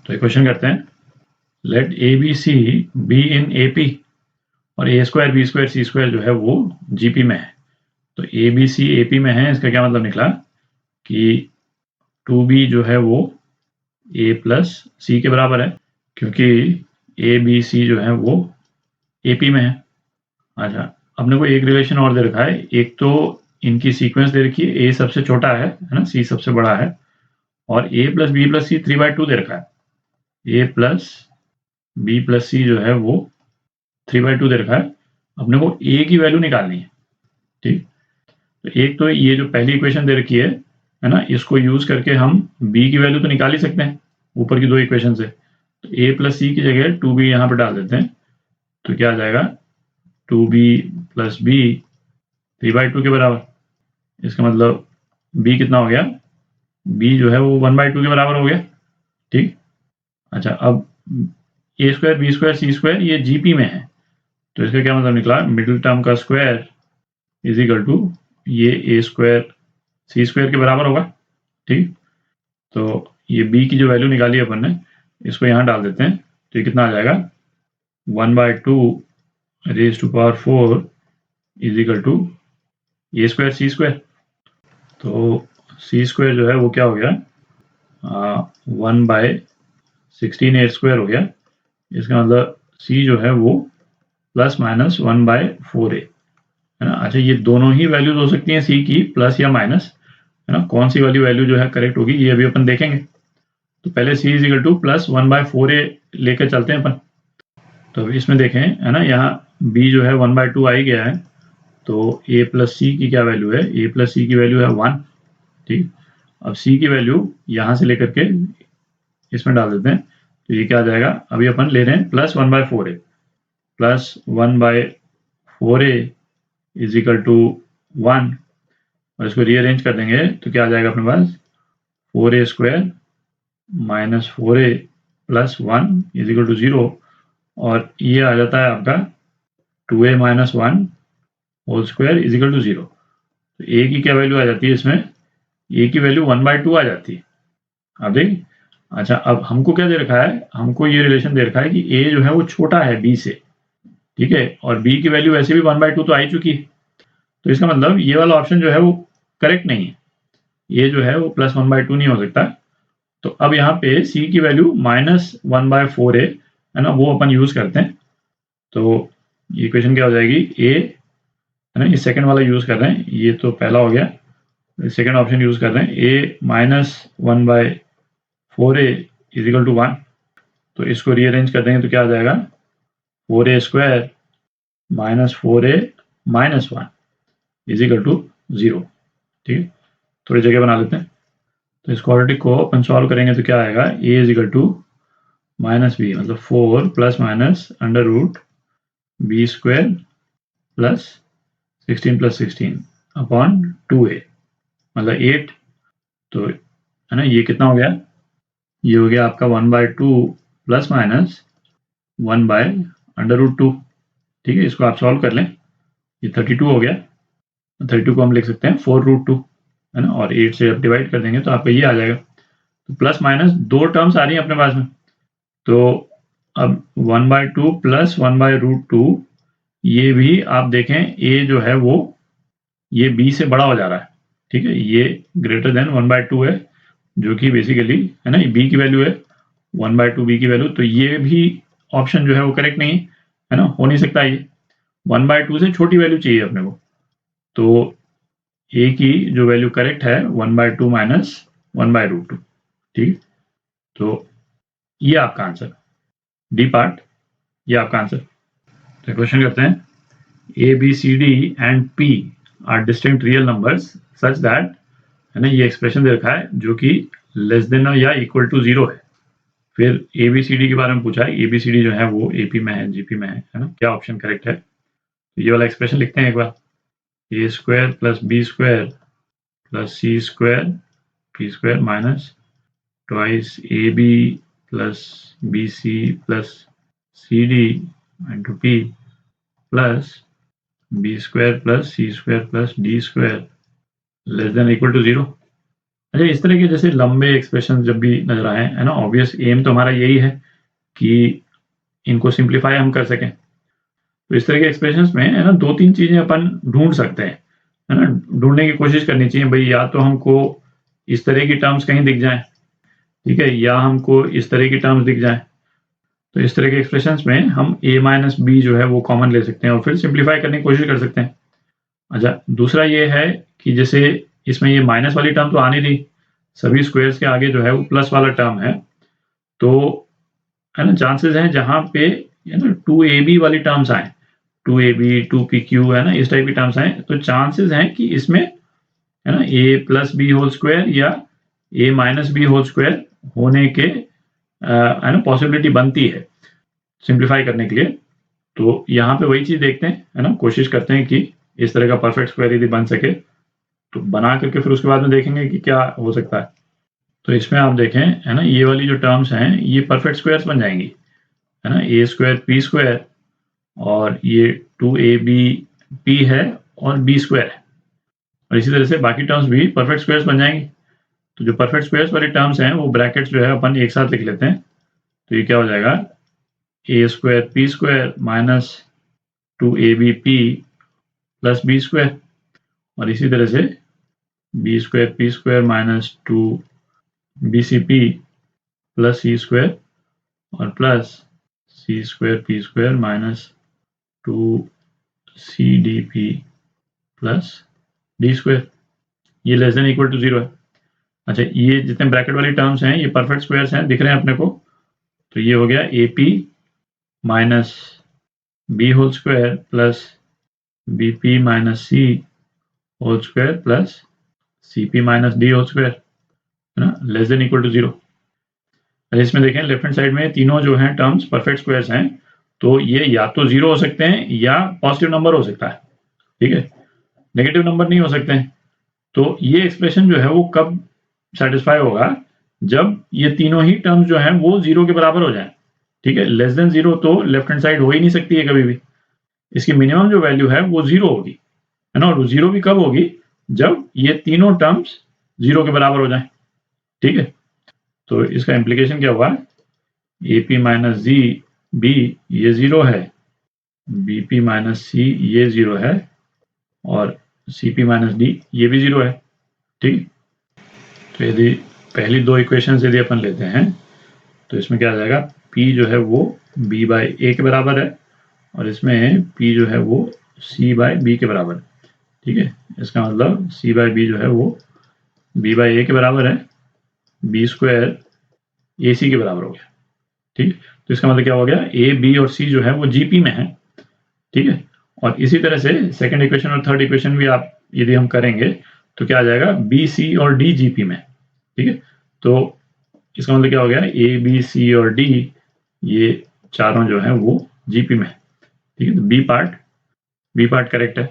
तो एक क्वेश्चन करते हैं, let A B C be in A P और A square B square C square जो है वो जी पी में है। तो ए बी सी ए पी में है, इसका क्या मतलब निकला कि 2b जो है वो a प्लस सी के बराबर है, क्योंकि ए बी सी जो है वो ए पी में है। अच्छा, अपने को एक रिलेशन और दे रखा है, एक तो इनकी सीक्वेंस दे रखी है, ए सबसे छोटा है ना, सी सबसे बड़ा है, और a प्लस बी प्लस सी 3/2 दे रखा है। a प्लस बी प्लस सी जो है वो 3/2 दे रखा है। अपने को a की वैल्यू निकालनी है, ठीक। तो एक तो ये जो पहली इक्वेशन दे रखी है ना, इसको यूज करके हम b की वैल्यू तो निकाल ही सकते हैं ऊपर की दो इक्वेशन से। तो a प्लस सी की जगह 2b यहाँ पे डाल देते हैं, तो क्या आ जाएगा 2b प्लस बी 3/2 के बराबर। इसका मतलब b कितना हो गया, b जो है वो 1/2 के बराबर हो गया, ठीक। अच्छा, अब ए square B square C square ये जीपी में है, तो इसका क्या मतलब निकला, मिडिल टर्म का स्क्वायर इज इक्वल टू ये ए स्क्वायर सी स्क्वायर के बराबर होगा, ठीक। तो ये b की जो वैल्यू निकाली अपन ने, इसको यहाँ डाल देते हैं, तो ये कितना आ जाएगा 1/2 raise to power 4 is equal to A square C square. तो सी स्क्वायर जो है वो क्या हो गया 1/16 ए स्क्वायर हो गया। इसका मतलब c जो है वो प्लस माइनस 1/4a है ना। अच्छा, ये दोनों ही वैल्यूज हो सकती हैं c की, प्लस या माइनस, है ना। कौन सी वाली वैल्यू जो है करेक्ट होगी ये अभी अपन देखेंगे। तो पहले c is equal two plus 1/4a लेकर चलते हैं अपन। तो अभी इसमें देखें, है ना, यहाँ b जो है 1/2 आ ही गया है, तो a प्लस सी की क्या वैल्यू है, a प्लस सी की वैल्यू है 1, ठीक। अब c की वैल्यू यहाँ से लेकर के इसमें डाल देते हैं, तो ये क्या आ जाएगा, अभी अपन ले रहे हैं plus 1/4a, plus 1/4a is equal to 1, और इसको रीअरेंज कर देंगे तो क्या आ जाएगा अपने पास 4a square minus 4a plus 1 is equal to 0, और ये आ जाता है आपका 2a minus 1 whole square is equal to 0। तो a की क्या वैल्यू आ जाती है इसमें, a की वैल्यू 1/2 आ जाती है। आप देखिए, अच्छा अब हमको क्या दे रखा है, हमको ये रिलेशन दे रखा है कि a जो है वो छोटा है b से, ठीक है, और b की वैल्यू वैसे भी 1/2 तो आ ही चुकी है। तो इसका मतलब ये वाला ऑप्शन जो है वो करेक्ट नहीं है, ये जो है वो प्लस 1/2 नहीं हो सकता। तो अब यहाँ पे c की वैल्यू माइनस 1/4a है ना, वो अपन यूज करते हैं। तो ये इक्वेशन क्या हो जाएगी, a है ना, ये सेकंड वाला यूज कर रहे हैं, ये तो पहला हो गया, सेकंड ऑप्शन यूज कर रहे हैं, a minus 1/4a is equal to 1। तो इसको रीअरेंज कर देंगे तो क्या आ जाएगा 4a square minus 4a minus 1 is equal to 0, ठीक है। थोड़ी जगह बना लेते हैं, तो इस क्वाड्रेटिक को अपन सॉल्व करेंगे तो क्या आएगा, a is equal to minus B, मतलब 4 plus minus under root B square plus 16 plus 16 upon 2a, मतलब 8। तो है ना, ये कितना हो गया, ये हो गया आपका 1/2 प्लस माइनस 1/√2, ठीक है। इसको आप सॉल्व कर लें, ये 32 हो गया, 32 को हम लिख सकते हैं 4√2, है ना, और 8 से अब डिवाइड कर देंगे तो आपका ये आ जाएगा। तो प्लस माइनस दो टर्म्स आ रही हैं अपने पास में, तो अब 1/2 प्लस 1/√2, ये भी आप देखें a जो है वो ये b से बड़ा हो जा रहा है, ठीक है, ये ग्रेटर देन 1/2 है, जो कि बेसिकली है ना b की वैल्यू है 1/2 b की वैल्यू। तो ये भी ऑप्शन जो है वो करेक्ट नहीं है ना, हो नहीं सकता, ये 1/2 से छोटी वैल्यू चाहिए अपने को। तो a की जो वैल्यू करेक्ट है 1/2 माइनस 1/√2, ठीक। तो ये आपका आंसर, डी पार्ट, ये आपका आंसर। तो क्वेश्चन करते हैं, A B C D and P are distinct real numbers such that, है ना, ये एक्सप्रेशन दे रखा है जो कि लेस देन या इक्वल टू 0 है। फिर ए बी सी डी के बारे में पूछा है, ए बी सी डी जो है वो ए पी में है, जी पी में है ना, क्या ऑप्शन करेक्ट है। तो ये वाला एक्सप्रेशन लिखते हैं एक बार, A square plus B square plus C square P square minus twice A B plus B C plus C D into P plus B square plus C square plus D square less than equal to 0, अच्छा, इस तरह के जैसे लंबे expression जब भी नजर आए, है ना, ऑब्वियस एम तो हमारा यही है कि इनको सिंप्लीफाई हम कर सकें। तो इस तरह के एक्सप्रेशंस में, है ना, 2-3 चीजें अपन ढूंढ सकते हैं, है ना, ढूंढने की कोशिश करनी चाहिए भाई। या तो हमको इस तरह की टर्म्स कहीं दिख जाएं, ठीक है, या हमको इस तरह की टर्म्स दिख जाएं। तो इस तरह के एक्सप्रेशंस में हम a माइनस बी जो है वो कॉमन ले सकते हैं और फिर सिंप्लीफाई करने की कोशिश कर सकते हैं। अच्छा, दूसरा ये है कि जैसे इसमें ये माइनस वाली टर्म तो आ नहीं रही, सभी स्क्वायर्स के आगे जो है वो प्लस वाला टर्म है, तो है ना, चांसेस हैं जहां पे, है ना, 2ab वाली टर्म्स आए, 2ab 2pq, है ना, इस टाइप की टर्म्स आए, तो चांसेस हैं कि इसमें, है ना, a plus B whole square या a minus B whole square होने के, है ना, पॉसिबिलिटी बनती है सिंप्लीफाई करने के लिए। तो यहाँ पे वही चीज देखते हैं, है ना, कोशिश करते हैं कि इस तरह का परफेक्ट स्क्वायर यदि बन सके तो बना करके फिर उसके बाद में देखेंगे कि क्या हो सकता है। तो इसमें आप देखें, है ना, ये वाली जो टर्म्स हैं ये परफेक्ट स्क्वायर्स बन जाएंगी, है ना, ए स्क्वायर पी स्क्वायर, और ये 2ab p है और b स्क्वायर है, और इसी तरह से बाकी टर्म्स भी परफेक्ट स्क्वायर्स बन जाएंगी। तो जो परफेक्ट स्क्वायर्स वाली टर्म्स हैं वो ब्रैकेट्स जो है अपन एक साथ लिख लेते हैं। तो ये क्या हो जाएगा, A square P square minus 2ab p plus B square, और इसी तरह से B square P square minus 2bcp plus C square, और plus C square P square minus 2cdp plus D square, ये लेस देन इक्वल टू 0 है। अच्छा, ये जितने ब्रैकेट वाली टर्म्स हैं ये परफेक्ट स्क्वायर्स हैं, दिख रहे हैं अपने को। तो ये हो गया AP minus B whole square plus BP minus C whole square plus CP minus D whole square, है ना, लेस देन इक्वल टू 0। इसमें देखें लेफ्ट हैंड साइड में तीनों जो हैं टर्म्स परफेक्ट स्क्वायर्स हैं, तो ये या तो 0 हो सकते हैं या पॉजिटिव नंबर हो सकता है, ठीक है, नेगेटिव नंबर नहीं हो सकते हैं। तो ये एक्सप्रेशन जो है वो कब सेटिस्फाई होगा, जब ये तीनों ही टर्म्स जो हैं वो 0 के बराबर हो जाएं, ठीक है। लेस देन 0 तो लेफ्ट हैंड साइड हो ही नहीं सकती है कभी भी, इसकी मिनिमम जो वैल्यू है वो 0 होगी, है ना, और 0 भी कब होगी, जब ये तीनों टर्म्स 0 के बराबर हो जाएं, ठीक है। तो इसका इम्प्लीकेशन क्या हुआ, AP माइनस जी बी ये 0 है, BP माइनस सी ये 0 है, और CP माइनस डी ये भी 0 है, ठीक। तो यदि पहली दो इक्वेशन यदि अपन लेते हैं तो इसमें क्या आ जाएगा, P जो है वो B बाई ए के बराबर है, और इसमें P जो है वो C बाई बी के बराबर है, ठीक है। इसका मतलब C बाई बी जो है वो B बाई ए के बराबर है, बी स्क्वायर ए सी के बराबर हो गया, ठीक। तो इसका मतलब क्या हो गया, ए बी और सी जो है वो जीपी में है, ठीक है। और इसी तरह से सेकंड इक्वेशन और थर्ड इक्वेशन भी आप यदि हम करेंगे तो क्या आ जाएगा, बी सी और डी जीपी में, ठीक है। तो इसका मतलब क्या हो गया, ए बी सी और डी ये चारों जो है वो जीपी में, ठीक है। तो बी पार्ट करेक्ट है।